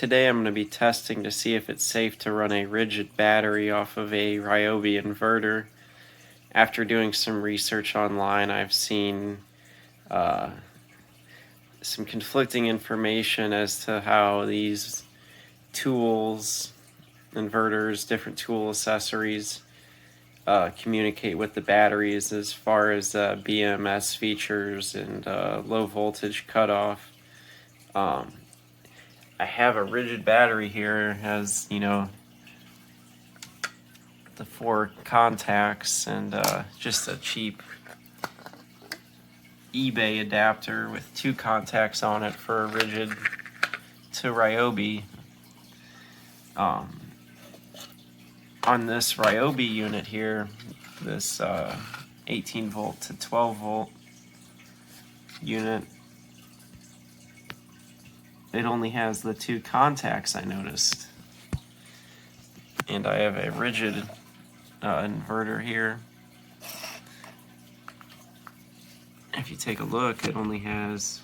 Today I'm going to be testing to see if it's safe to run a Ridgid battery off of a Ryobi inverter. After doing some research online, I've seen some conflicting information as to how these tools, inverters, different tool accessories communicate with the batteries as far as BMS features and low voltage cutoff. I have a Ridgid battery here. It has, the 4 contacts and just a cheap eBay adapter with 2 contacts on it for a Ridgid to Ryobi. On this Ryobi unit here, this 18 volt to 12 volt unit, it only has the 2 contacts, I noticed. And I have a Ridgid inverter here. If you take a look, it only has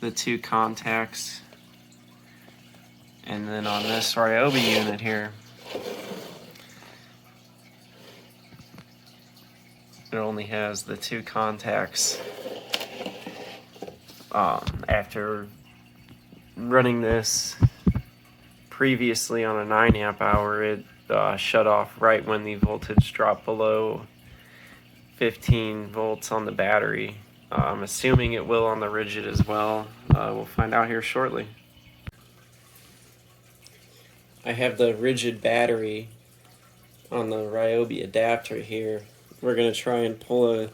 the 2 contacts. And then on this Ryobi unit here, it only has the 2 contacts. After running this previously on a 9 amp hour, it shut off right when the voltage dropped below 15 volts on the battery. I'm assuming it will on the Ridgid as well. We'll find out here shortly. I have the Ridgid battery on the Ryobi adapter here. We're going to try and pull a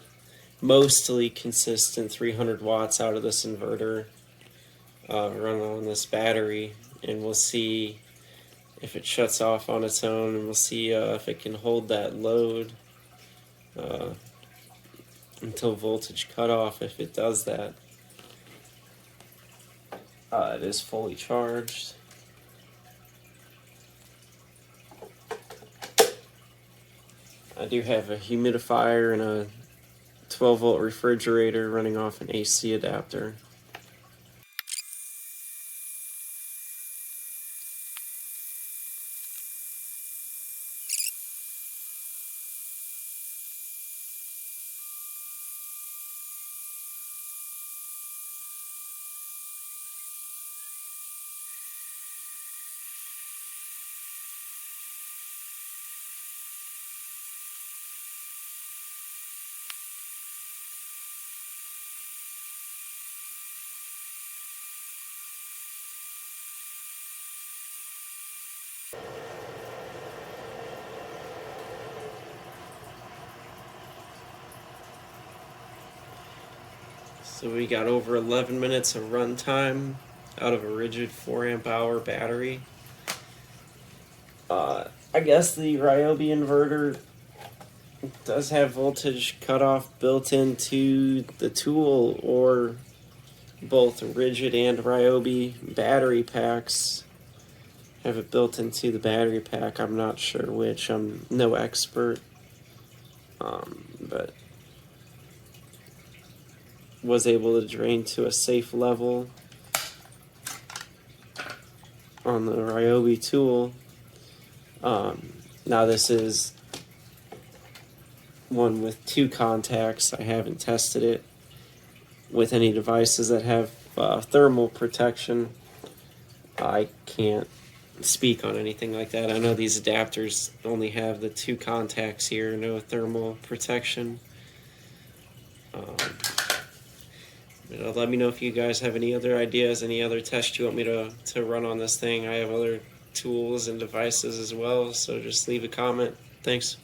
mostly consistent 300 watts out of this inverter, run on this battery, and we'll see if it shuts off on its own, and we'll see if it can hold that load until voltage cutoff. If it does that, it is fully charged. I do have a humidifier and a 12 volt refrigerator running off an AC adapter. So we got over 11 minutes of runtime out of a Ridgid 4 amp hour battery. I guess the Ryobi inverter does have voltage cutoff built into the tool, or both Ridgid and Ryobi battery packs have it built into the battery pack. I'm not sure which. I'm no expert, but was able to drain to a safe level on the Ryobi tool. Now this is one with 2 contacts. I haven't tested it with any devices that have thermal protection. I can't speak on anything like that. I know these adapters only have the 2 contacts here, no thermal protection. Let me know if you guys have any other ideas, any other tests you want me to run on this thing. I have other tools and devices as well, so just leave a comment. Thanks.